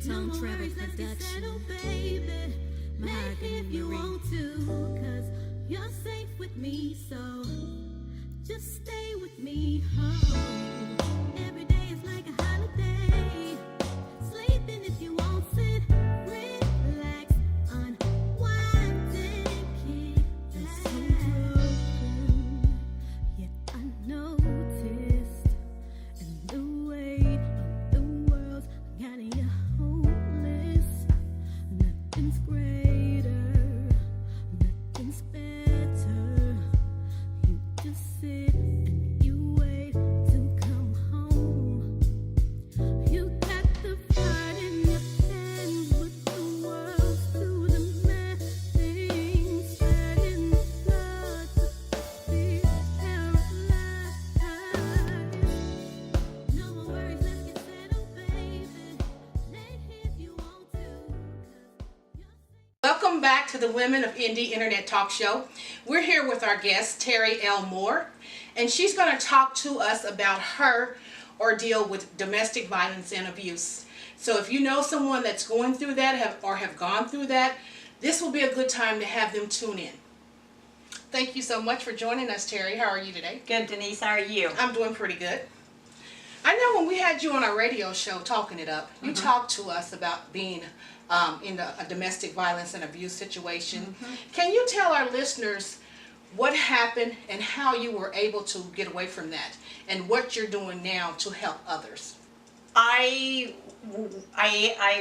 Tongue Travel Production. Baby, make if you want to, 'cause you're safe with me, so just stay with me. Oh, every day is like a holiday. Sleeping if you want, sit, relax, unwind and kick back. So broken, yet I noticed in the weight of the world's got you hopeless. Nothing's greater, nothing's better. You just sit and you wait to come home. You got the fire in your hands with the world to the melting, spreading the blood to be paralyzed. No more worries, let's get settled, baby. Lay if you want to, 'cause you're safe. Welcome back to the Women of Indy Internet Talk Show. We're here with our guest, Terry L. Moore, and she's going to talk to us about her ordeal with domestic violence and abuse. So if you know someone that's going through that have gone through that, this will be a good time to have them tune in. Thank you so much for joining us, Terry. How are you today? Good, Denise. How are you? I'm doing pretty good. I know when we had you on our radio show, Talking It Up, you talked to us about being in a domestic violence and abuse situation. Can you tell our listeners what happened and how you were able to get away from that and what you're doing now to help others? I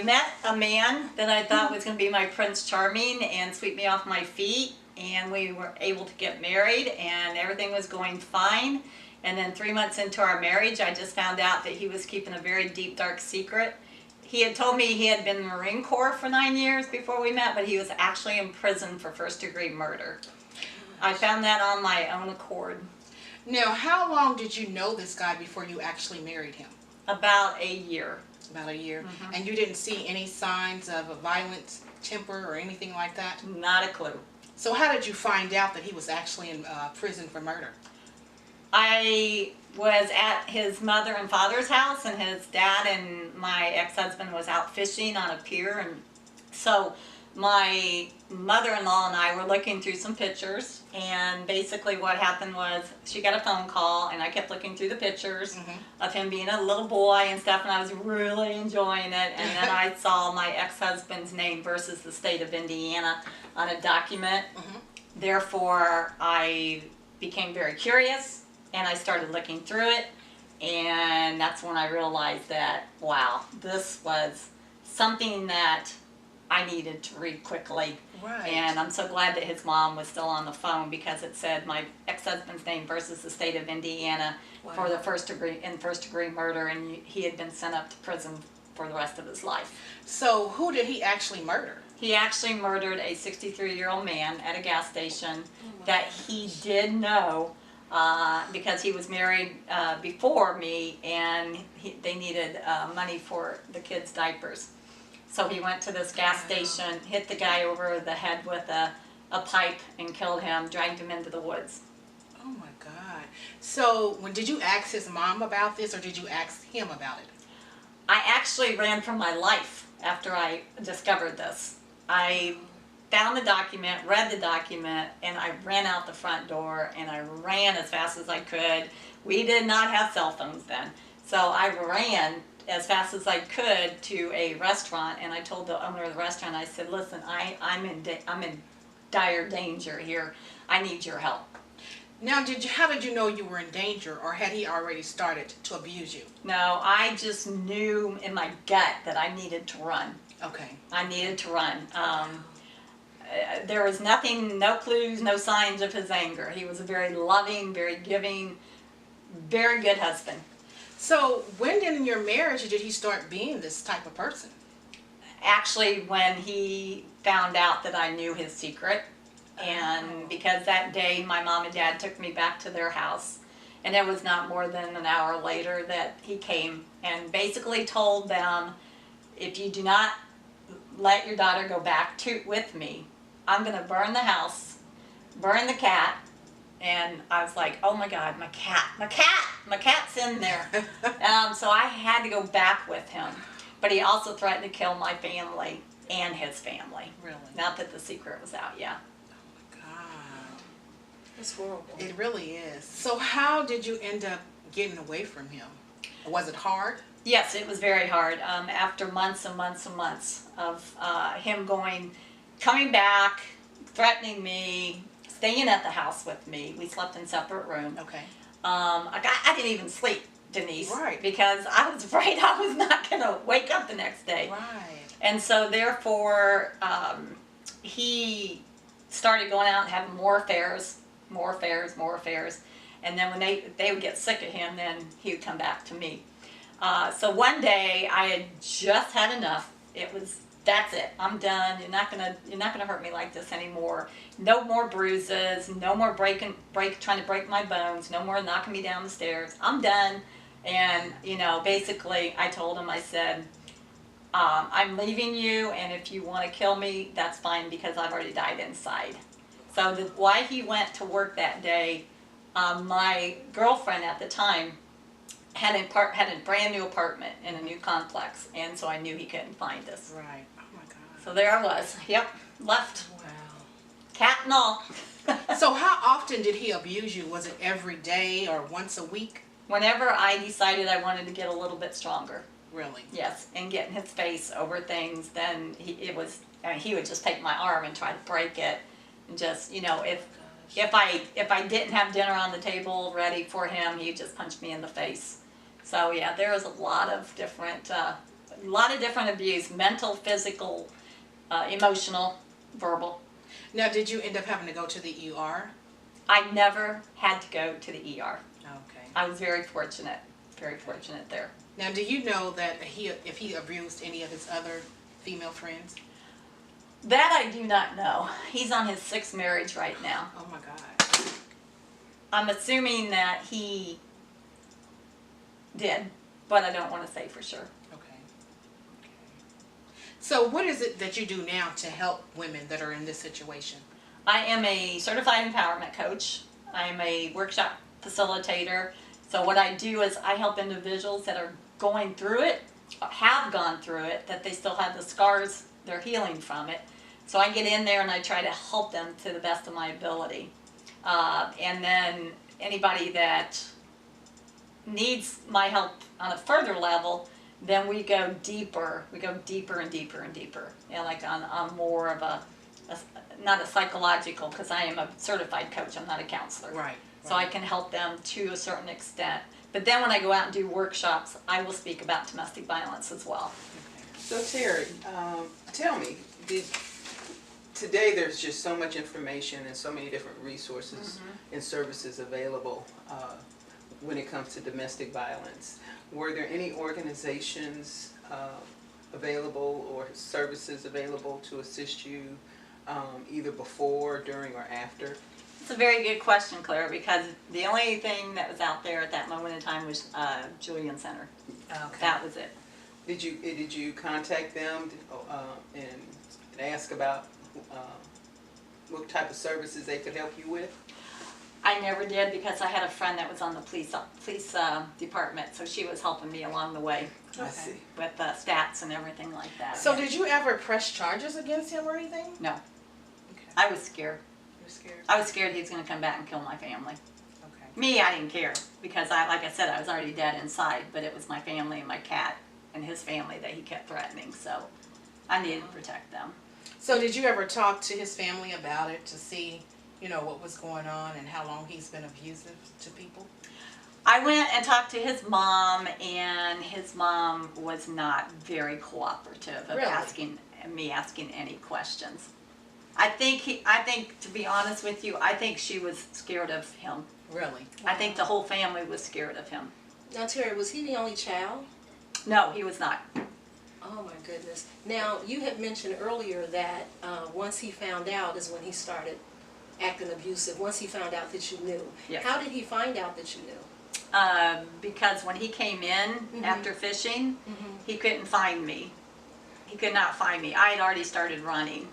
met a man that I thought was going to be my Prince Charming and sweep me off my feet, and we were able to get married and everything was going fine. And then 3 months into our marriage, I just found out that he was keeping a very deep, dark secret. He had told me he had been in the Marine Corps for 9 years before we met, but he was actually in prison for first-degree murder. I found that on my own accord. Now, how long did you know this guy before you actually married him? About a year. About a year. And you didn't see any signs of a violent temper or anything like that? Not a clue. So how did you find out that he was actually in prison for murder? I was at his mother and father's house, and his dad and my ex-husband was out fishing on a pier, and so my mother-in-law and I were looking through some pictures, and basically what happened was she got a phone call, and I kept looking through the pictures of him being a little boy and stuff, and I was really enjoying it. And then I saw my ex-husband's name versus the state of Indiana on a document. Therefore, I became very curious, and I started looking through it, and that's when I realized that, wow, this was something that I needed to read quickly. Right. And I'm so glad that his mom was still on the phone, because it said my ex-husband's name versus the state of Indiana for the first degree murder, and he had been sent up to prison for the rest of his life. So who did he actually murder? He actually murdered a 63-year-old man at a gas station that he did know because he was married before me, and they needed money for the kids' diapers. So he went to this gas station, hit the guy over the head with a pipe and killed him, dragged him into the woods. Oh my God. So did you ask his mom about this, or did you ask him about it? I actually ran for my life after I discovered this. I found the document, read the document, and I ran out the front door, and I ran as fast as I could. We did not have cell phones then. So I ran as fast as I could to a restaurant, and I told the owner of the restaurant, I said, listen, I'm in dire danger here. I need your help. Now, how did you know you were in danger, or had he already started to abuse you? No, I just knew in my gut that I needed to run. Okay. I needed to run. There was nothing, no clues, no signs of his anger. He was a very loving, very giving, very good husband. So when in your marriage did he start being this type of person? Actually, when he found out that I knew his secret, and because that day my mom and dad took me back to their house, and it was not more than an hour later that he came and basically told them, if you do not let your daughter go back with me, I'm going to burn the house, burn the cat. And I was like, oh my God, my cat's in there. So I had to go back with him. But he also threatened to kill my family and his family. Really? Not that the secret was out, yeah. God. That's horrible. It really is. So how did you end up getting away from him? Was it hard? Yes, it was very hard. After months and months and months of him coming back, threatening me, staying at the house with me. We slept in separate rooms. Okay. I didn't even sleep, Denise, Right. because I was afraid I was not going to wake up the next day. Right. And so therefore, he started going out and having more affairs. And then when they would get sick of him, then he would come back to me. So one day I had just had enough. That's it. I'm done. You're not gonna hurt me like this anymore. No more bruises. No more trying to break my bones. No more knocking me down the stairs. I'm done. And basically, I told him. I said, I'm leaving you, and if you want to kill me, that's fine because I've already died inside. So why he went to work that day, my girlfriend at the time had a brand new apartment in a new complex, and so I knew he couldn't find us. Right. Oh my God. So there I was. Yep, left. Wow. Cat and all. So how often did he abuse you? Was it every day or once a week? Whenever I decided I wanted to get a little bit stronger. Really? Yes, and get in his face over things, then he would just take my arm and try to break it, and just if I didn't have dinner on the table ready for him, he'd just punch me in the face. So yeah, there was a lot of different abuse: mental, physical, emotional, verbal. Now, did you end up having to go to the ER? I never had to go to the ER. Okay. I was very fortunate there. Now, do you know that if he abused any of his other female friends? That I do not know. He's on his 6th marriage right now. Oh my God. I'm assuming that he did, but I don't want to say for sure. Okay. So what is it that you do now to help women that are in this situation? I am a certified empowerment coach. I'm a workshop facilitator. So what I do is I help individuals that are going through it, have gone through it, that they still have the scars, they're healing from it. So I get in there and I try to help them to the best of my ability. And then anybody that needs my help on a further level, then we go deeper. We go deeper and deeper and deeper. Like on more of not a psychological, because I am a certified coach, I'm not a counselor. Right. So I can help them to a certain extent. But then when I go out and do workshops, I will speak about domestic violence as well. So Terry, tell me, today there's just so much information and so many different resources and services available when it comes to domestic violence. Were there any organizations available or services available to assist you either before, during, or after? It's a very good question, Claire, because the only thing that was out there at that moment in time was Julian Center. Okay. That was it. Did you contact them and ask about what type of services they could help you with? I never did, because I had a friend that was on the police department, so she was helping me along the way I see. with stats and everything like that. So did you ever press charges against him or anything? No, Okay. I was scared. You were scared? I was scared he was going to come back and kill my family. Okay. Me, I didn't care, because like I said, I was already dead inside, but it was my family and my cat and his family that he kept threatening, so I needed to protect them. So did you ever talk to his family about it to see, what was going on and how long he's been abusive to people? I went and talked to his mom, and his mom was not very cooperative of Really? asking any questions. I think to be honest with you, I think she was scared of him. Really? I think the whole family was scared of him. Now, Terry, was he the only child? No, he was not. Oh my goodness. Now, you had mentioned earlier that once he found out is when he started acting abusive, once he found out that you knew. Yes. How did he find out that you knew? Because when he came in after fishing, he couldn't find me. He could not find me. I had already started running.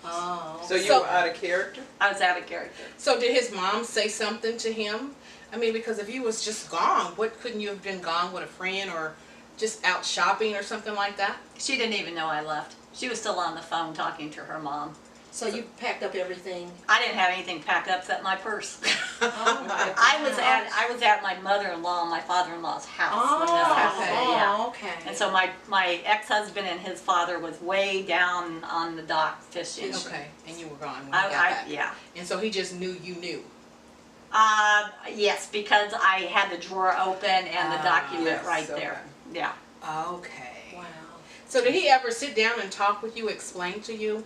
Oh. So you were out of character? I was out of character. So did his mom say something to him? I mean, because if you was just gone, couldn't you have been gone with a friend or just out shopping or something like that? She didn't even know I left. She was still on the phone talking to her mom. So you packed up everything? I didn't have anything packed up except my purse. Oh, my I was at my mother-in-law and my father-in-law's house when this happened. Yeah. Oh, okay. And so my ex-husband and his father was way down on the dock fishing. Okay, and you were gone when you got back. Yeah. And so he just knew you knew. Yes, because I had the drawer open and the document yes, right okay. there. Yeah. Okay. Wow. So did he ever sit down and talk with you, explain to you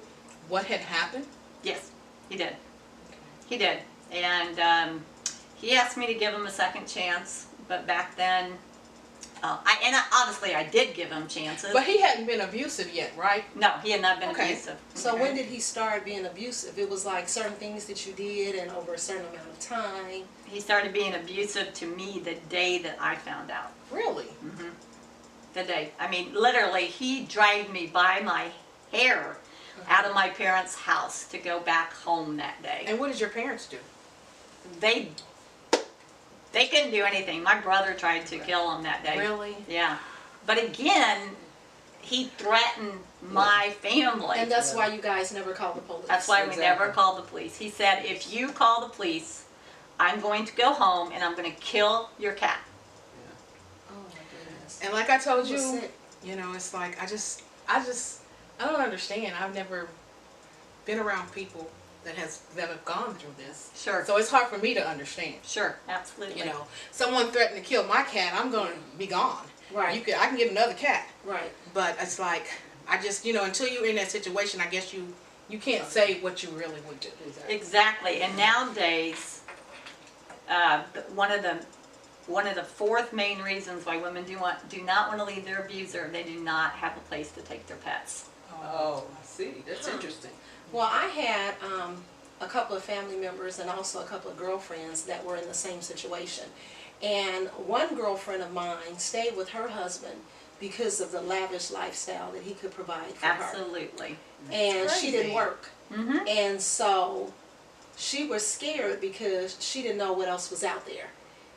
what had happened? Yes, he did. He did. And he asked me to give him a second chance, but back then, obviously I did give him chances. But he hadn't been abusive yet, right? No, he had not been Okay. abusive. So Okay. when did he start being abusive? It was like certain things that you did and over a certain amount of time. He started being abusive to me the day that I found out. Really? The day. I mean, literally, he dragged me by my hair out of my parents' house to go back home that day. And what did your parents do? They couldn't do anything. My brother tried to kill him that day. Really? Yeah. But again, he threatened my family. And that's why you guys never called the police. That's why we Exactly. never called the police. He said, if you call the police, I'm going to go home and I'm going to kill your cat. Oh my goodness. And like I told He was you, sick. you know, it's like I don't understand. I've never been around people that have gone through this. Sure. So it's hard for me to understand. Sure, absolutely. You know, someone threatened to kill my cat, I'm going to be gone. Right. I can get another cat. Right. But it's like, I just, until you're in that situation, I guess you can't say what you really would do. Exactly. And nowadays, one of the fourth main reasons why women do not want to leave their abuser, they do not have a place to take their pets. Oh, I see. That's interesting. Well, I had a couple of family members and also a couple of girlfriends that were in the same situation. And one girlfriend of mine stayed with her husband because of the lavish lifestyle that he could provide for her. Absolutely. And she didn't crazy. work. Mm-hmm. And so she was scared because she didn't know what else was out there.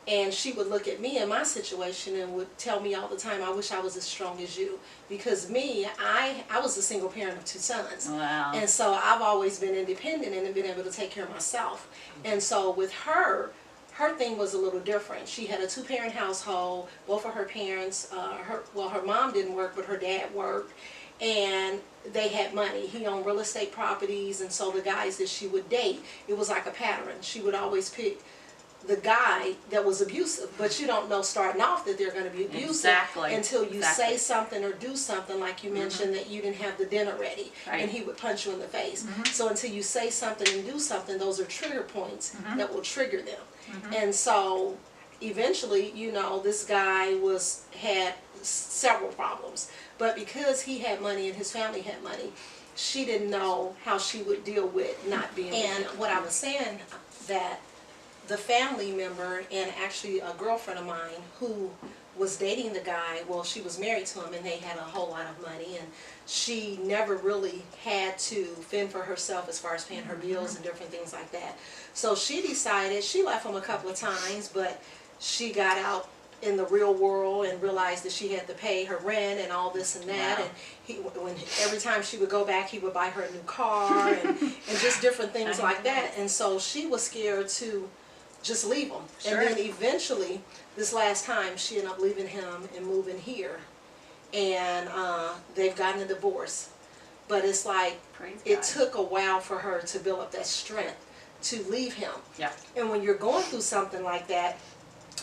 And she would look at me in my situation and would tell me all the time, I wish I was as strong as you. Because me, I was a single parent of 2 sons. Wow. And so I've always been independent and been able to take care of myself. And so with her thing was a little different. She had a 2-parent household. Both of her parents, her mom didn't work, but her dad worked. And they had money. He owned real estate properties. And so the guys that she would date, it was like a pattern. She would always pick the guy that was abusive, but you don't know starting off that they're going to be abusive Exactly. until you Exactly. say something or do something, like you mentioned that you didn't have the dinner ready, Right. and he would punch you in the face. So until you say something and do something, those are trigger points that will trigger them. And so eventually, this guy had several problems, but because he had money and his family had money, she didn't know how she would deal with not being with him. And what I was saying, that the family member and actually a girlfriend of mine who was dating the guy, well, she was married to him and they had a whole lot of money, and she never really had to fend for herself as far as paying her bills and different things like that. So she decided, she left him a couple of times, but she got out in the real world and realized that she had to pay her rent and all this and that. Wow. And every time she would go back, he would buy her a new car and just different things like that. And so she was scared to just leave him. Sure. And then eventually, this last time, she ended up leaving him and moving here. And they've gotten a divorce. But it's like, Praise it God. took a while for her to build up that strength to leave him. Yeah. And when you're going through something like that,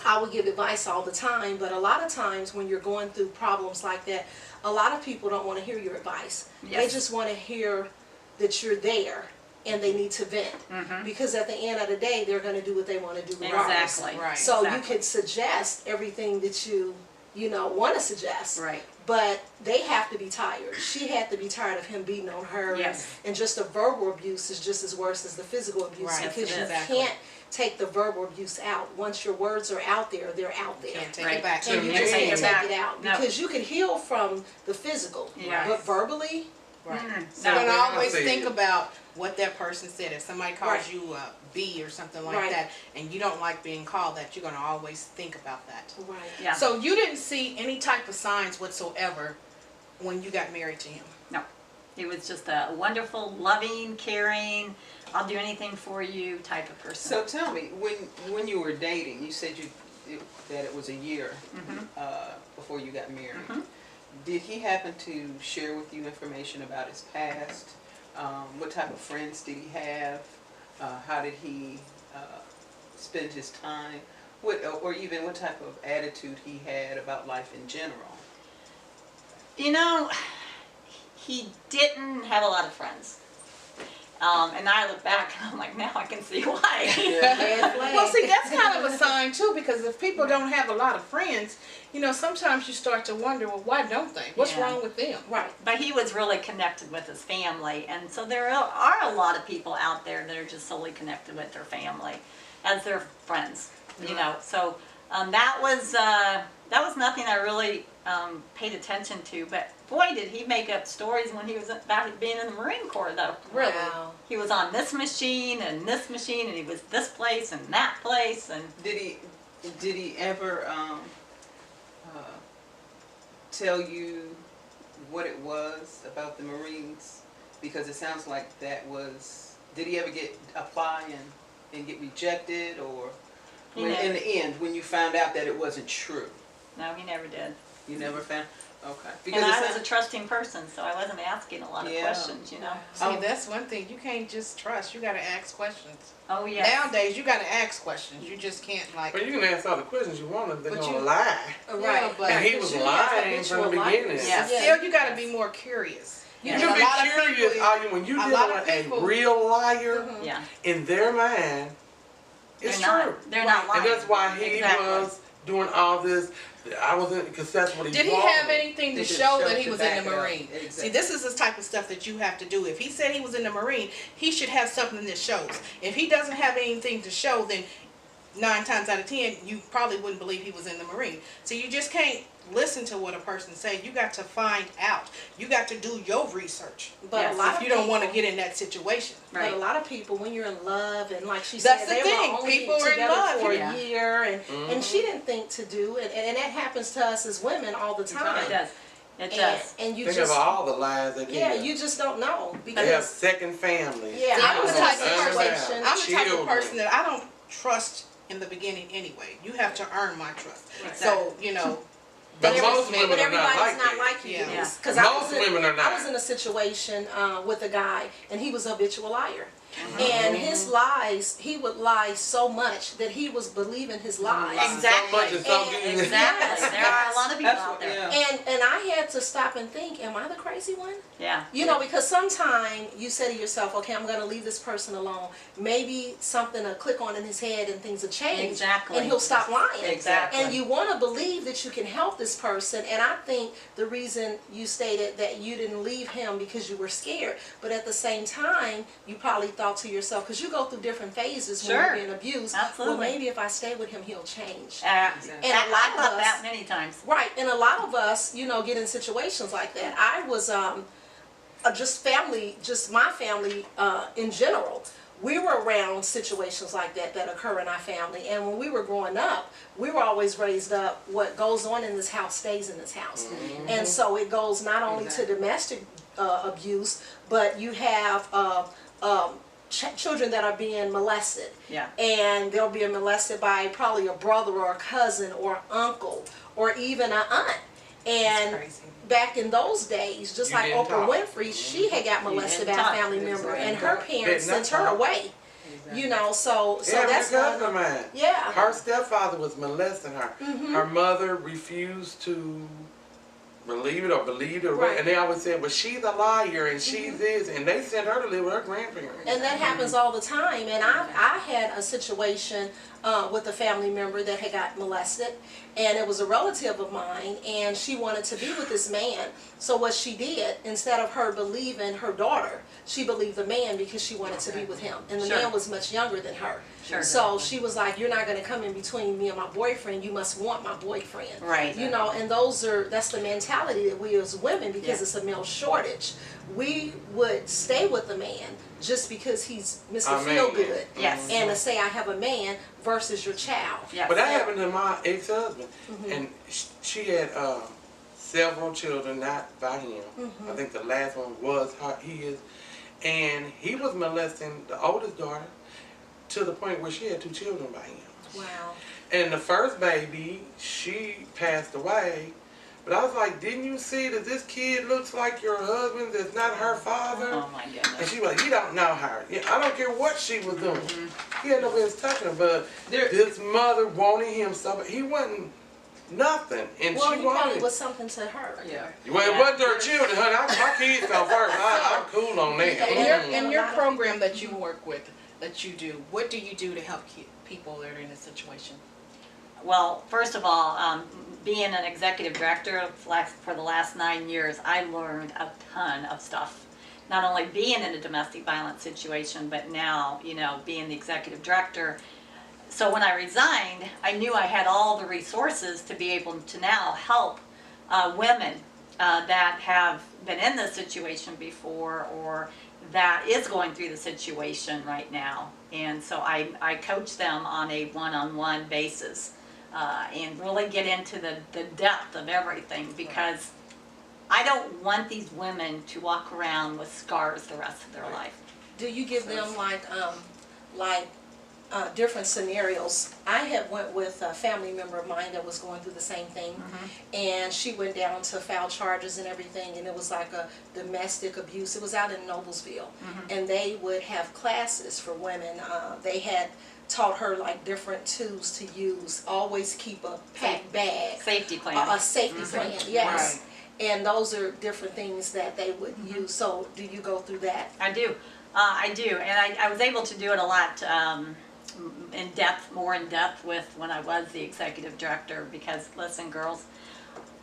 I would give advice all the time, but a lot of times when you're going through problems like that, a lot of people don't want to hear your advice. Yes. They just want to hear that you're there and they need to vent. Because at the end of the day, they're going to do what they want to do regardless. Exactly. Right. So you Exactly. could suggest everything that you want to suggest. Right. But they have to be tired. She had to be tired of him beating on her. Yes. And just the verbal abuse is just as worse as the physical abuse. Right, Because yes, you exactly. can't take the verbal abuse out. Once your words are out there, they're out there. Can't take Right. it back. And you Can't just take can't it take back. it out. No. Because you can heal from the physical. Yes. But verbally, Right. Mm. So No. you can always I'll say think it. about what that person said. If somebody calls Right. you a B or something like Right. that, and you don't like being called that, you're going to always think about that. Right. Yeah. So you didn't see any type of signs whatsoever when you got married to him? No. He was just a wonderful, loving, caring, I'll do anything for you type of person. So tell me, when you were dating, you said that it was a year before you got married. Did he happen to share with you information about his past? What type of friends did he have? How did he spend his time? Or even what type of attitude he had about life in general? You know, he didn't have a lot of friends. And I look back and I'm like, now I can see why. Red flag. Well, see, that's kind of a sign too, because if people don't have a lot of friends, you know, sometimes you start to wonder, well, why don't they? What's Yeah. wrong with them? Right. But he was really connected with his family, and so there are a lot of people out there that are just solely connected with their family as their friends, you know. So that was nothing I really paid attention to. But boy, did he make up stories when he was about being in the Marine Corps, though. Really? Wow. He was on this machine, and he was this place and that place, and Did he ever tell you what it was about the Marines? Because it sounds like that was. Did he ever apply and get rejected, or in the end when you found out that it wasn't true? no, he never did. You never found. Okay. And I was a trusting person, so I wasn't asking a lot of Yeah. questions, you know. See, that's one thing. You can't just trust. You got to ask questions. Oh yes. Nowadays, you got to ask questions. You just can't like. But you can ask all the questions you want, they're But gonna you- lie. Yeah, but And he was lying from the beginning. Yeah. still, you got to be more curious. You know, can a be lot of curious, people- are you, when you a deal lot of with a people- real liar Yeah. in their mind, it's They're true. not. They're not lying. And that's why he Exactly. was doing all this. I wasn't, because that's what he Did he wanted. have anything to They just show showed that he to was in back the it up. Marine? Exactly. See, this is the type of stuff that you have to do. If he said he was in the Marine, he should have something that shows. If he doesn't have anything to show, then 9 times out of 10, you probably wouldn't believe he was in the Marine. So you just can't listen to what a person say. You got to find out. You got to do your research. But Yes. a lot If of you don't want to people- get in that situation. But Right. a lot of people, when you're in love, and like she That's said, the they thing. were only People are in together love. for Yeah. a year, and she didn't think to do it, and that happens to us as women all the time. It does. It And, does. and you Think just, of all the lies that yeah, he you just don't know They have because second families. Yeah, I'm I the was type in a of person. situation. I'm the type of Children. person that I don't trust in the beginning anyway. You have to earn my trust. Right. So you know. But every- most women but are not everybody's like not that. like you. Yeah. Because Most women are not. I was in a situation with a guy, and he was a habitual liar. And his lies, he would lie so much that he was believing his lies. Exactly. So much and so And- good. Exactly. There are a lot of people That's out what, there. yeah. And I had to stop and think, am I the crazy one? Yeah. You know, because sometimes you say to yourself, okay, I'm going to leave this person alone. Maybe something will click on in his head and things will change. Exactly. And he'll stop lying. Exactly. And you want to believe that you can help this person. And I think the reason you stated that you didn't leave him because you were scared, but at the same time, you probably thought to yourself, because you go through different phases when Sure. you're being abused. Absolutely. Well, maybe if I stay with him, he'll change. And a lot I of thought us- that many times. Right, and a lot of us, you know, get in situations like that. I was just my family in general. We were around situations like that occur in our family, and when we were growing up, we were always raised up. What goes on in this house stays in this house, and so it goes not only to domestic abuse, but you have children that are being molested. Yeah. And they'll be molested by probably a brother or a cousin or uncle or even an aunt. And crazy. back in those days, just You like didn't Oprah talk. Winfrey, she had got molested by didn't a talk. family member, Exactly. and her parents Did not sent her talk. away. You know, so Yeah, that's because one. of mine. Yeah. Her stepfather was molesting her. Her mother refused to believe it or believe it, Right. and they always said, "Well, she's a liar and she's this," and they sent her to live with her grandparents. And that happens all the time. And I had a situation with a family member that had got molested, and it was a relative of mine, and she wanted to be with this man. So what she did, instead of her believing her daughter, she believed the man because she wanted to be with him. And the Sure. man was much younger than her. Sure. So she was like, you're not going to come in between me and my boyfriend. You must want my boyfriend. Right. You know, and that's the mentality that we as women, because it's a male shortage, we would stay with a man just because he's Mr. Feel Good. Yes. And to say I have a man versus your child. Yes. But that happened to my ex-husband, and she had several children, not by him. I think the last one was his, and he was molesting the oldest daughter to the point where she had 2 children by him. Wow. And the first baby, she passed away. But I was like, didn't you see that this kid looks like your husband that's not her father? Oh my And goodness. she was like, you don't know her. Yeah, I don't care what she was doing. He had no business touching her, but this mother wanted him so bad. He wasn't nothing. And Well, she he wanted probably was something to her. Yeah. Well, it wasn't her children, honey. My kids come first. I'm cool on that. In your program that you work with, that you do, what do you do to help people that are in this situation? Well, first of all, being an executive director for the last 9 years, I learned a ton of stuff. Not only being in a domestic violence situation, but now, being the executive director. So when I resigned, I knew I had all the resources to be able to now help women that have been in this situation before, or that is going through the situation right now. And so I coach them on a one-on-one basis. And really get into the depth of everything, because I don't want these women to walk around with scars the rest of their life. Do you give them different scenarios? I had went with a family member of mine that was going through the same thing, and she went down to file charges and everything, and it was like a domestic abuse. It was out in Noblesville, and they would have classes for women. They had taught her like different tools to use. Always keep a packed bag. Safety plan. A safety plan, yes. And those are different things that they would use. So do you go through that? I do. And I was able to do it a lot more in depth with when I was the executive director, because listen, girls,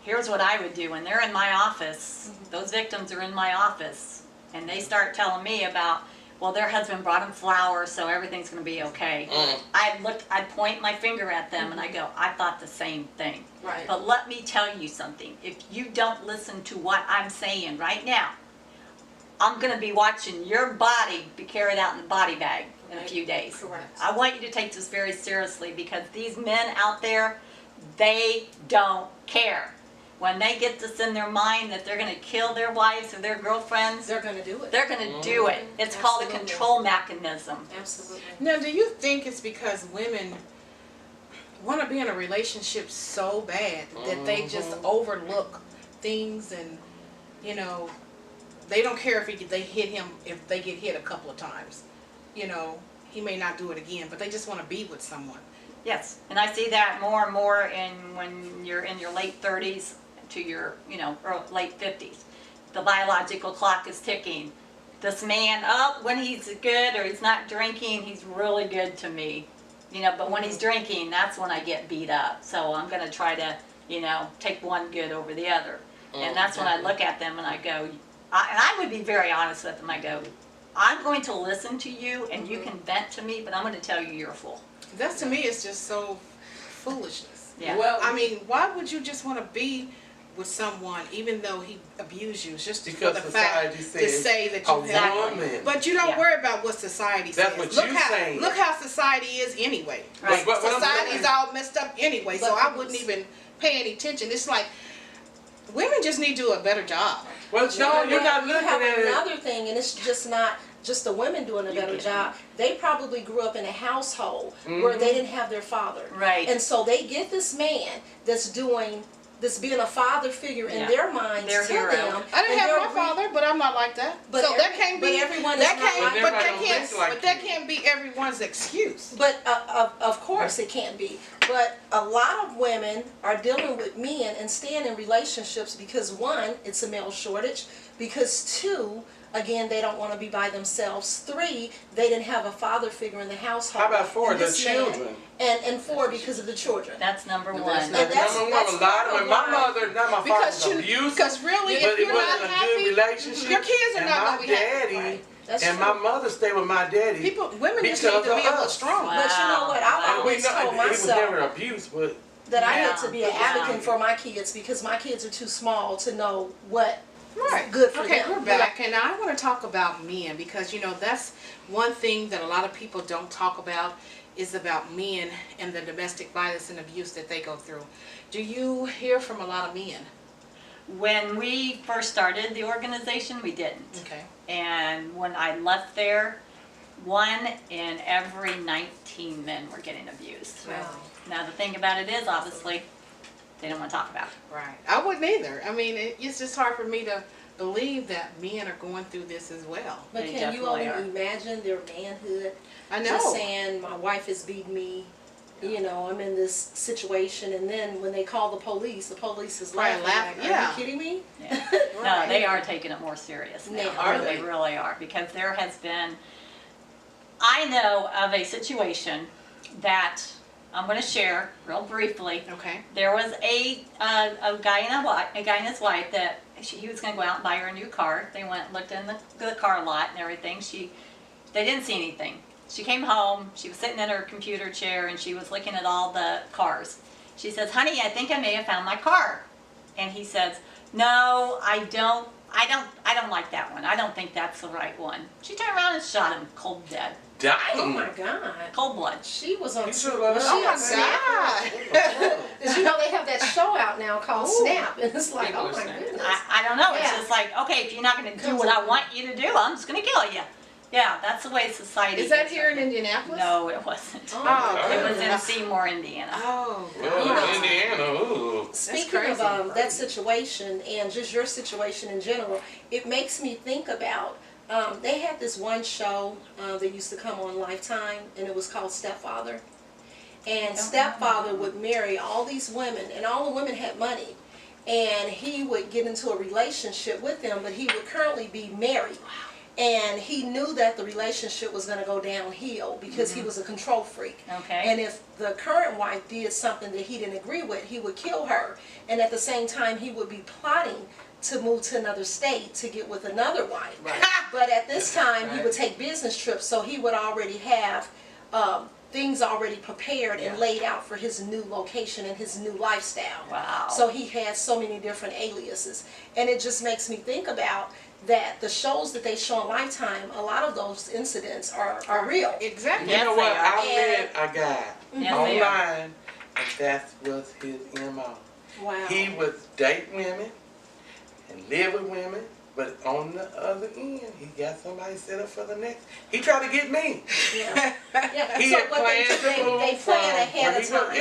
here's what I would do when they're in my office. Those victims are in my office, and they start telling me about, well, their husband brought them flowers, so everything's going to be okay. I'd point my finger at them and I go, I thought the same thing. Right. But let me tell you something. If you don't listen to what I'm saying right now, I'm going to be watching your body be carried out in the body bag in a few days. Correct. I want you to take this very seriously, because these men out there, they don't care. When they get this in their mind that they're going to kill their wives or their girlfriends, They're going to do it. they're going to do it. It's called a Absolutely. control mechanism. Absolutely. Now, do you think it's because women want to be in a relationship so bad that they just overlook things, and they don't care if they hit him, if they get hit a couple of times, he may not do it again, but they just want to be with someone. Yes, and I see that more and more when you're in your late 30s to your late 50s. The biological clock is ticking. This man, when he's good or he's not drinking, he's really good to me. But when he's drinking, that's when I get beat up. So I'm going to try to, take one good over the other. And that's when I look at them and I go, and I would be very honest with them. I go, I'm going to listen to you, and you can vent to me, but I'm going to tell you you're a fool. That to me is just so foolishness. Yeah. Well, I mean, why would you just want to be with someone even though he abused you, just Because for the fact society to says say that a you have? woman. But you don't Yeah. worry about what society That's says. what look you how, saying. Look how society is anyway. Right. But what I'm Society's saying- all messed up anyway, so I wouldn't even pay any attention. It's like women just need to do a better job. Well, no, you're not You looking have at it. another thing, and it's just not just the women doing a better job. They probably grew up in a household where they didn't have their father. Right. And so they get this man that's being a father figure in their minds Their to hero. them. I didn't and have they're my father, but I'm not like that. But so that can't but be. everyone that is not can't. like But that. that can't. Everybody don't think like But that you. can't be everyone's excuse. But of course it can't be. But a lot of women are dealing with men and staying in relationships because one, it's a male shortage. Because two, again, they don't want to be by themselves. 3, they didn't have a father figure in the household. How about 4, And the this man- children? And 4, because of the children. That's number But one. that's not- And that's- Number one, that's a lot part of of when my why- mother, not my father, Because was abusive. because really, But if it you're not wasn't a good happy, relationship. your kids are and not my gonna be happy. daddy Right. That's and true. my mother stayed with my daddy. women just need because to be a of little us. stronger. Wow. But you know what? I've Wow. always told it was myself never abuse, but that I Yeah. had to be an Yeah. advocate for my kids because my kids are too small to know what Right. is good for Okay, them. we're back, and I want to talk about men because that's one thing that a lot of people don't talk about is about men and the domestic violence and abuse that they go through. Do you hear from a lot of men? When we first started the organization, we didn't. Okay. And when I left there, 1 in every 19 men were getting abused. Wow. Now the thing about it is, obviously, they don't want to talk about it. Right. I wouldn't either. I mean, it's just hard for me to believe that men are going through this as well. But They can you definitely only are. imagine their manhood? I know. Just saying, my wife has beaten me. I'm in this situation, and then when they call the police is Right, laughing. laugh- Like, are yeah. you kidding me? Yeah. No, Right. they are taking it more serious now. They are. They really are, because there has been, I know of a situation that I'm going to share real briefly. Okay. There was a guy and his wife that he was going to go out and buy her a new car. They went and looked in the car lot and everything. They didn't see anything. She came home. She was sitting in her computer chair and she was looking at all the cars. She says, "Honey, I think I may have found my car." And he says, "No, I don't like that one. I don't think that's the right one." She turned around and shot him cold dead. dying. Oh my God. Cold blood. She was on. You should was have she Oh on my Snap? God. Did you know they have that show out now called Ooh. Snap? And it's like, People oh are my snapping. goodness. I don't know. It's Yeah. just like, okay, if you're not going to do what I want you to do, I'm just going to kill you. Yeah, that's the way society Is that is. here in Indianapolis? No, it wasn't. Oh, It was in goodness. Seymour, Indiana. Oh, Well, You know- Indiana, ooh. Speaking of crazy. that situation and just your situation in general, it makes me think about, they had this one show that used to come on Lifetime, and it was called Stepfather. And Stepfather would marry all these women, and all the women had money. And he would get into a relationship with them, but he would currently be married. And he knew that the relationship was going to go downhill because he was a control freak. Okay. And if the current wife did something that he didn't agree with, he would kill her. And at the same time, he would be plotting to move to another state to get with another wife. Right. But at this time, he Right. would take business trips, so he would already have things already prepared and Yeah. laid out for his new location and his new lifestyle. Wow. So he had so many different aliases. And it just makes me think about that the shows that they show on Lifetime, a lot of those incidents are real. exactly. Yes, You know they what? are. I met a guy Yes, they are. online, and that was his MO. Wow. He would date women and live with women, but on the other end, he got somebody set up for the next. He tried to get me. Yeah. Yeah. He So had what they plans do, to move they from plan ahead where of he was- time.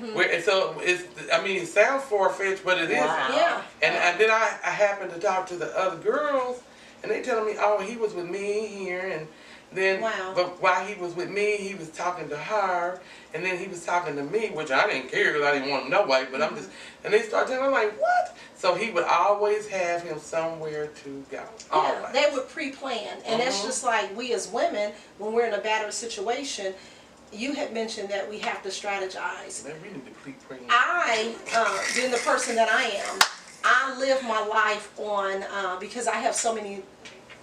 Yeah. Where, so it's. I mean, it sounds far-fetched, but it isn't. Wow. Yeah. And then I happened to talk to the other girls, and they telling me, oh, he was with me here, and then, Wow. but while he was with me, he was talking to her, and then he was talking to me, which I didn't care because I didn't want him no way, but I'm just, and they started telling me, I'm like, what? So he would always have him somewhere to go. Yeah, Always. they would pre-plan, and that's just like we as women, when we're in a battered situation, you had mentioned that we have to strategize. Man, we need to pre-plan. I, being the person that I am, I live my life on, because I have so many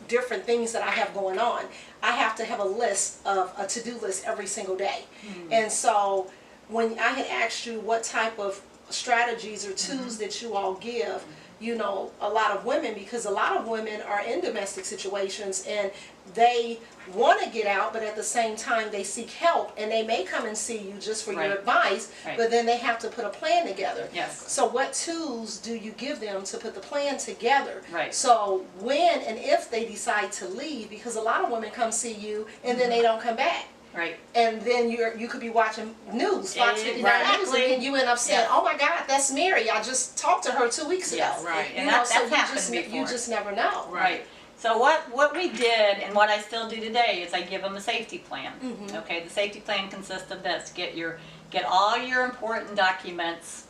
different things that I have going on, I have to have a to-do list every single day. And so when I had asked you what type of strategies or tools that you all give, a lot of women, because a lot of women are in domestic situations and they want to get out, but at the same time they seek help, and they may come and see you just for Right. your advice, Right. but then they have to put a plan together. Yes. So what tools do you give them to put the plan together? Right. So when and if they decide to leave, because a lot of women come see you and then they don't come back. Right. And then you could be watching news, Fox 59 News, and Exactly. then you end up saying, Yeah. "Oh my God, that's Mary. I just talked to her 2 weeks ago." Yes. Right. And that's so happened you before. just never know. Right. So what we did, and what I still do today, is I give them a safety plan. Okay, the safety plan consists of this: get all your important documents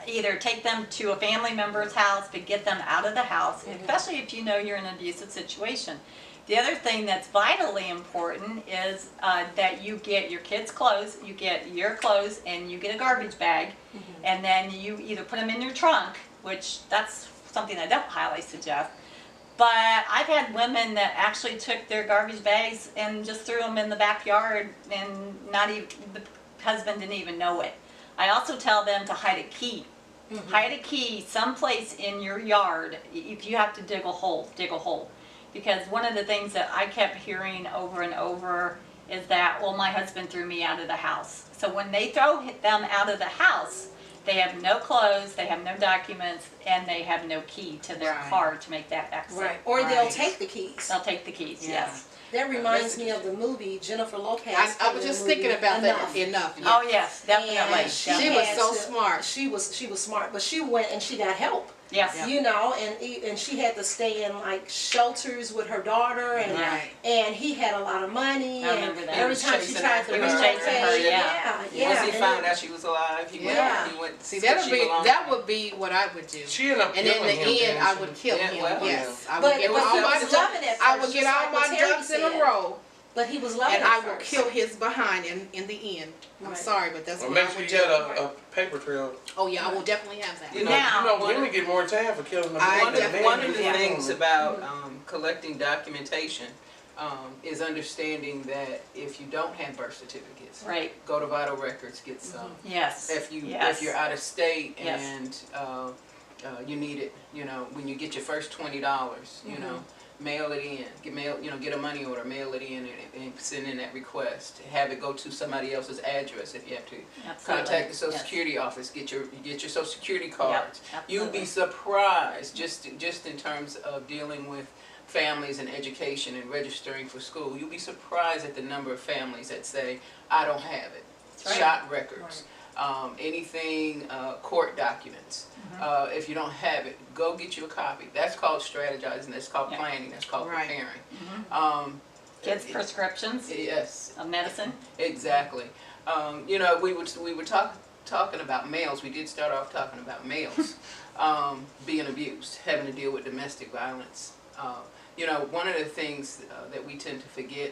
either take them to a family member's house, but get them out of the house, especially if you know you're in an abusive situation. The other thing that's vitally important is that you get your kids' clothes, you get your clothes, and you get a garbage bag, and then you either put them in your trunk, which that's something I don't highly suggest. But I've had women that actually took their garbage bags and just threw them in the backyard, and not even the husband didn't even know it. I also tell them to hide a key. Hide a key someplace in your yard. If you have to dig a hole, dig a hole. Because one of the things that I kept hearing over and over is that, well, my husband threw me out of the house. So when they throw them out of the house, they have no clothes, they have no documents, and they have no key to their car to make that exit. Right. Or they'll take the keys. They'll take the keys, yes. That reminds me of the movie Jennifer Lopez. I was just thinking about that. Enough. Oh, yes, definitely. And She was had so to- smart. She was smart, but she went and she got help. Yes. You know, and she had to stay in like shelters with her daughter, and Right. and he had a lot of money, I and remember that. He every was time she chasing tried after to her. He was chasing her, relocate, yeah. yeah. Once he and found then- out she was alive, he went. Yeah. He went. See, belonged that to would be what I would do. She ended up And in killing the him, end, didn't I she? would kill Yeah, him. well, Yes, I But, would get but all he my was loving it. I would get all my Terry ducks in a said. row, But he was loving and it I would first. kill his behind in the end. I'm Right. sorry, but that's Well, what I make sure would you do. got a paper trail. Oh yeah, I will definitely have that. You Now- Women get more time for killing them. I One of, one of the Yeah. things about collecting documentation is understanding that if you don't have birth certificates, Right. go to Vital Records, get some. Yes. If Yes. you're out of state Yes. and you need it, you know, when you get your first $20, you know, mail it in, get a money order, mail it in, and send in that request. Have it go to somebody else's address if you have to. Absolutely. Contact the Social Yes. Security office. Get your Social Security cards. You'll absolutely. be surprised just in terms of dealing with families and education and registering for school. You'll be surprised at the number of families that say, "I don't have it." That's right. Shot records, anything, court documents. If you don't have it, go get you a copy. That's called strategizing. That's called Yeah. planning. That's called Right. preparing. Kids' prescriptions Yes. of medicine. Exactly. You know, we were talking about males. We did start off talking about males being abused, having to deal with domestic violence. You know, one of the things that we tend to forget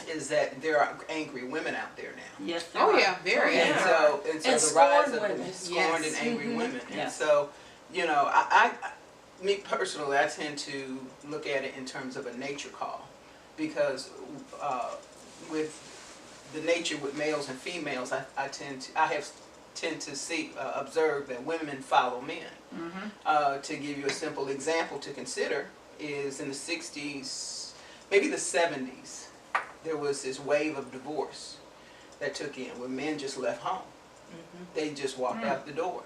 is that there are angry women out there now. Yes, there Oh are. yeah, very. And Yeah. so And the rise scorned of women. scorned Yes. and angry women. And Yes. so, you know, I me personally, I tend to look at it in terms of a nature call, because with the nature with males and females, I tend to see observe that women follow men. To give you a simple example to consider is in the 60s, maybe the 70s, there was this wave of divorce that took in where men just left home. They just walked out the door.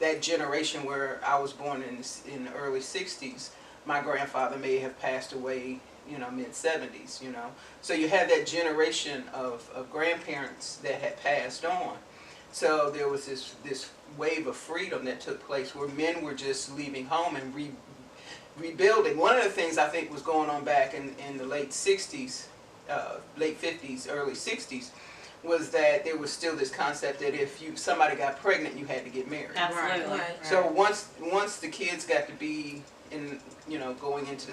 That generation where I was born in the early 60s, my grandfather may have passed away, you know, mid-70s, you know. So you had that generation of grandparents that had passed on. So there was this wave of freedom that took place where men were just leaving home and rebuilding. One of the things I think was going on back in the late 60s, late 50s, early 60s, was that there was still this concept that if somebody got pregnant, you had to get married. Absolutely. Right. So once the kids got to be in, you know, going into the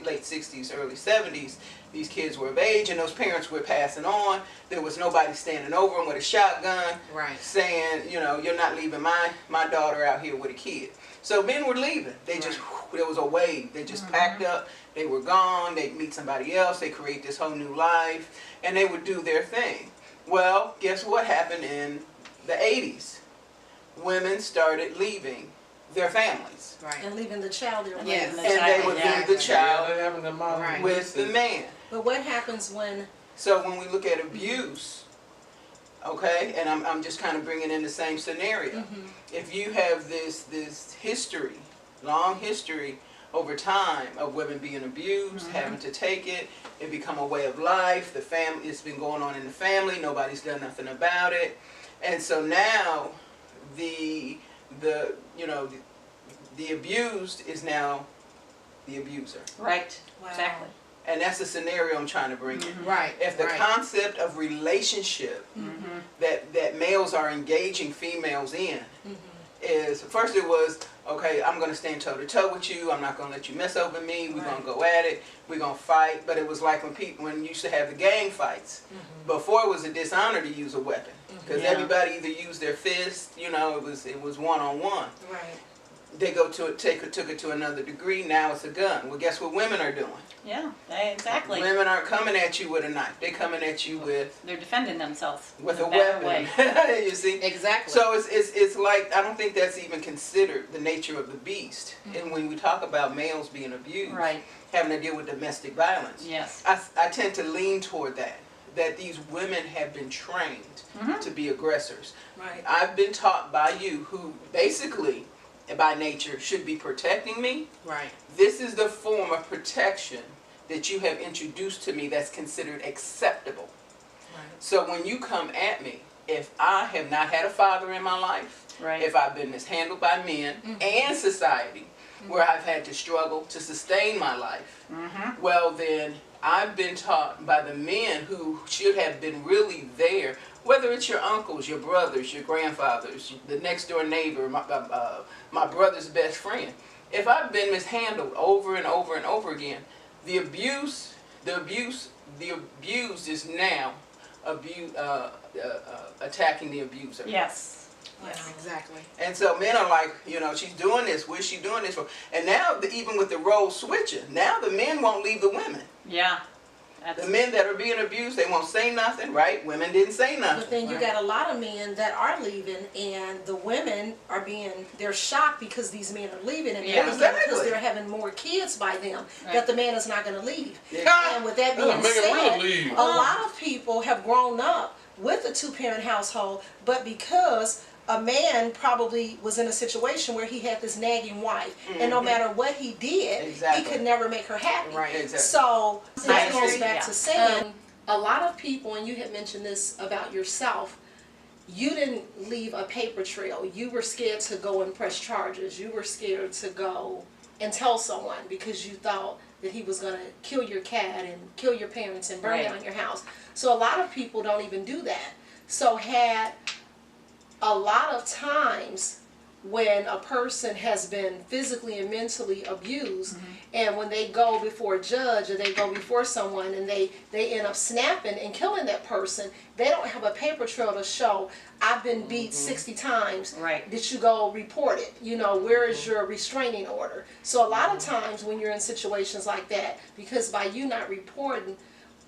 late 60s, early 70s, these kids were of age and those parents were passing on. There was nobody standing over them with a shotgun, Right. saying, you know, you're not leaving my daughter out here with a kid. So men were leaving. They just, there was a wave. They just packed up. They were gone. They'd meet somebody else. They create this whole new life, and they would do their thing. Well, guess what happened in the 80s? Women started leaving their families. Right. And leaving the child there. Yes. And And they would leave the Yeah, child they having the modern Right. with the man. But what happens when? So when we look at abuse, okay, and I'm just kind of bringing in the same scenario. If you have this history, long history over time of women being abused, having to take it, it become a way of life. The family, it's been going on in the family. Nobody's done nothing about it, and so now the abused is now the abuser. Right. Wow. Exactly. And that's the scenario I'm trying to bring in. Right. If the right. concept of relationship that males are engaging females in is, first it was, okay, I'm going to stand toe to toe with you. I'm not going to let you mess over me. We're going to go at it. We're going to fight. But it was like when you used to have the gang fights. Before it was a dishonor to use a weapon. Because Yeah. everybody either used their fist, you know, it was one-on-one. Right. They took it to another degree. Now it's a gun. Well, guess what women are doing? Yeah, exactly. Women aren't coming at you with a knife. They're coming at you with They're defending themselves a better weapon. way. You see? Exactly. So it's like, I don't think that's even considered the nature of the beast. And when we talk about males being abused, Right. having to deal with domestic violence, Yes. I tend to lean toward that these women have been trained to be aggressors. Right. I've been taught by you, who basically by nature should be protecting me. right. This is the form of protection that you have introduced to me that's considered acceptable. Right. So when you come at me, if I have not had a father in my life, Right. if I've been mishandled by men and society, where I've had to struggle to sustain my life, well then I've been taught by the men who should have been really there, whether it's your uncles, your brothers, your grandfathers, the next door neighbor, my brother's best friend. If I've been mishandled over and over and over again, the abused is now attacking the abuser. Yes. Yes, exactly. And so men are like, you know, she's doing this. What's she doing this for? And now, even with the role switching, now the men won't leave the women. Yeah. The men that are being abused, they won't say nothing, right? Women didn't say But nothing. then you got a lot of men that are leaving, and the women are they're shocked because these men are leaving, and Yeah. they're leaving because Exactly. they're having more kids by them, Right. that the man is not going to leave. Yeah. And with that Yeah, being make it real said, leave. a lot of people have grown up with a two-parent household, but because a man probably was in a situation where he had this nagging wife, and no matter what he did, Exactly. he could never make her happy. Right. Exactly. So I that goes agree, back yeah. to saying, a lot of people, and you had mentioned this about yourself, you didn't leave a paper trail. You were scared to go and press charges. You were scared to go and tell someone because you thought that he was going to kill your cat and kill your parents and burn Right. down your house. So a lot of people don't even do that. So had a lot of times when a person has been physically and mentally abused, and when they go before a judge or they go before someone and they end up snapping and killing that person, they don't have a paper trail to show, I've been beat 60 times. Right. Did you go report it? You know, where is your restraining order? So a lot of times when you're in situations like that, because by you not reporting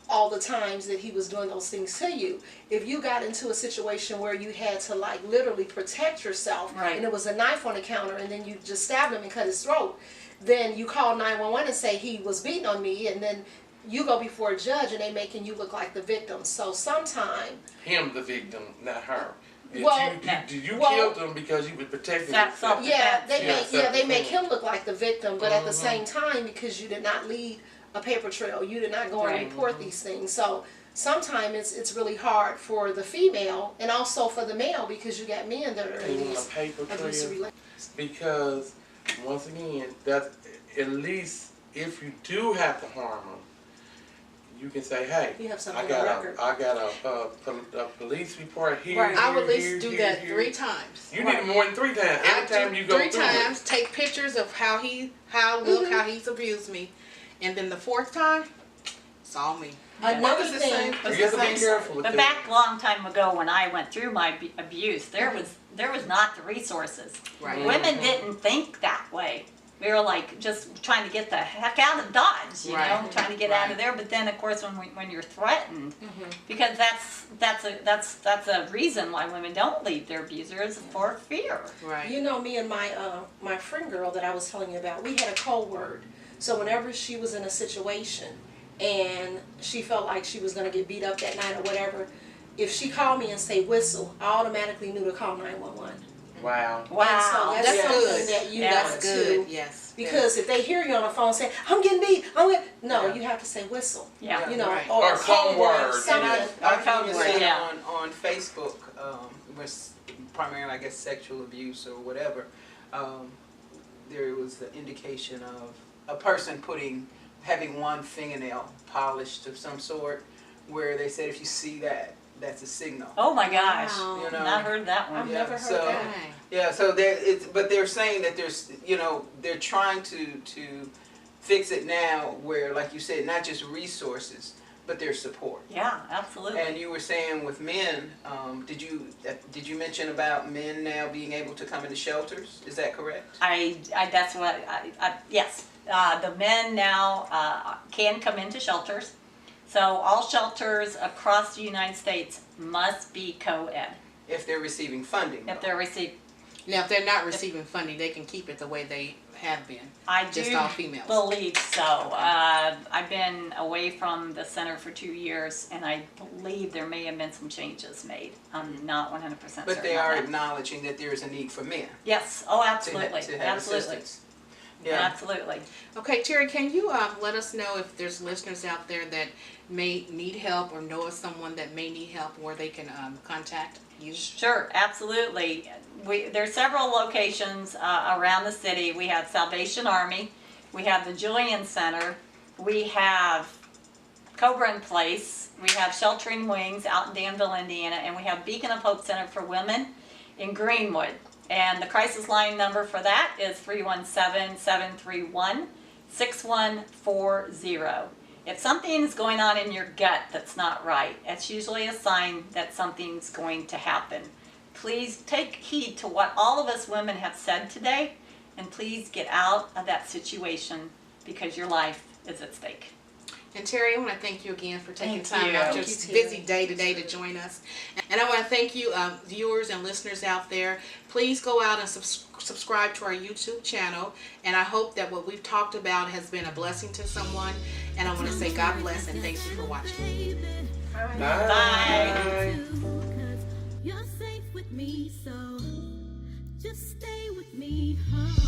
all the times that he was doing those things to you, if you got into a situation where you had to like literally protect yourself, Right. and it was a knife on the counter and then you just stabbed him and cut his throat, then you call 911 and say he was beating on me, and then you go before a judge and they making you look like the victim. So sometime, Him, the victim, not her. Well, You well- killed him because you were protecting That's yourself. something. yeah, they Yeah, make self-defense. him look like the victim, but at the same time, because you did not leave a paper trail, you did not go and Right. report these things. So sometimes it's really hard for the female and also for the male, because you got men that are They in want these a paper abusive trail relationships. because, once again, that's at least if you do have to harm them, you can say, "Hey, You have something I got on record." a police report here." Right. I would at here, least here, do here, that here. 3 times. You need it more than 3 times. I Every time do you go 3 through times, take pictures of how he's abused me, and then the 4th time, it's all me. Another What was the thing, same- it, you have to be careful with But that. back a long time ago when I went through my abuse, there was not the resources. Right. Women didn't think that way. We were like just trying to get the heck out of Dodge, you Right. know, trying to get out Right. of there. But then, of course, when you're threatened, because that's a reason why women don't leave their abusers, for fear. Right. you know, me and my friend girl that I was telling you about, we had a code word. So whenever she was in a situation and she felt like she was going to get beat up that night or whatever, if she called me and say whistle, I automatically knew to call 911. Wow. Wow. And so that's That's something good. that you That's got Good. to, Yes. because if they hear you on the phone saying, I'm getting beat, no, you have to say whistle. Yeah. You know, Right. or Or a code code word, word. something. I've code even word, seen yeah. on Facebook, with primarily, I guess, sexual abuse or whatever, there was the indication of a person putting having one fingernail polished of some sort, where they said if you see that, that's a signal. Oh my gosh. Wow. You know? Not heard that one. I've never heard so, that. Yeah, so but they're saying that there's, they're trying to fix it now where, like you said, not just resources, but there's support. Yeah, absolutely. And you were saying with men, did you mention about men now being able to come into shelters? Is that correct? That's what yes. The men now can come into shelters. So all shelters across the United States must be co-ed. If they're receiving funding. If though. they're receiving, Now, if they're not receiving funding, they can keep it the way they have been. I Just do all females. believe so. I've been away from the center for 2 years, and I believe there may have been some changes made. I'm not 100% certain. But they on are that. acknowledging that there is a need for men Yes. Oh, to absolutely. to have Absolutely. assistance. Yeah. Absolutely. Okay, Terry, can you let us know if there's listeners out there that may need help or know of someone that may need help where they can contact you? Sure, absolutely. There's several locations around the city. We have Salvation Army, we have the Julian Center, we have Coburn Place, we have Sheltering Wings out in Danville, Indiana, and we have Beacon of Hope Center for Women in Greenwood. And the crisis line number for that is 317-731-6140. If something is going on in your gut that's not right, it's usually a sign that something's going to happen. Please take heed to what all of us women have said today, and please get out of that situation because your life is at stake. And Terry, I want to thank you again for taking Thank time you. out Thank your you, Terry. busy day today to join us. And I want to thank you, viewers and listeners out there. Please go out and subscribe to our YouTube channel. And I hope that what we've talked about has been a blessing to someone. And I want to say God bless and thank you for watching. Bye. Cause you're safe with me, so just stay with me. Oh.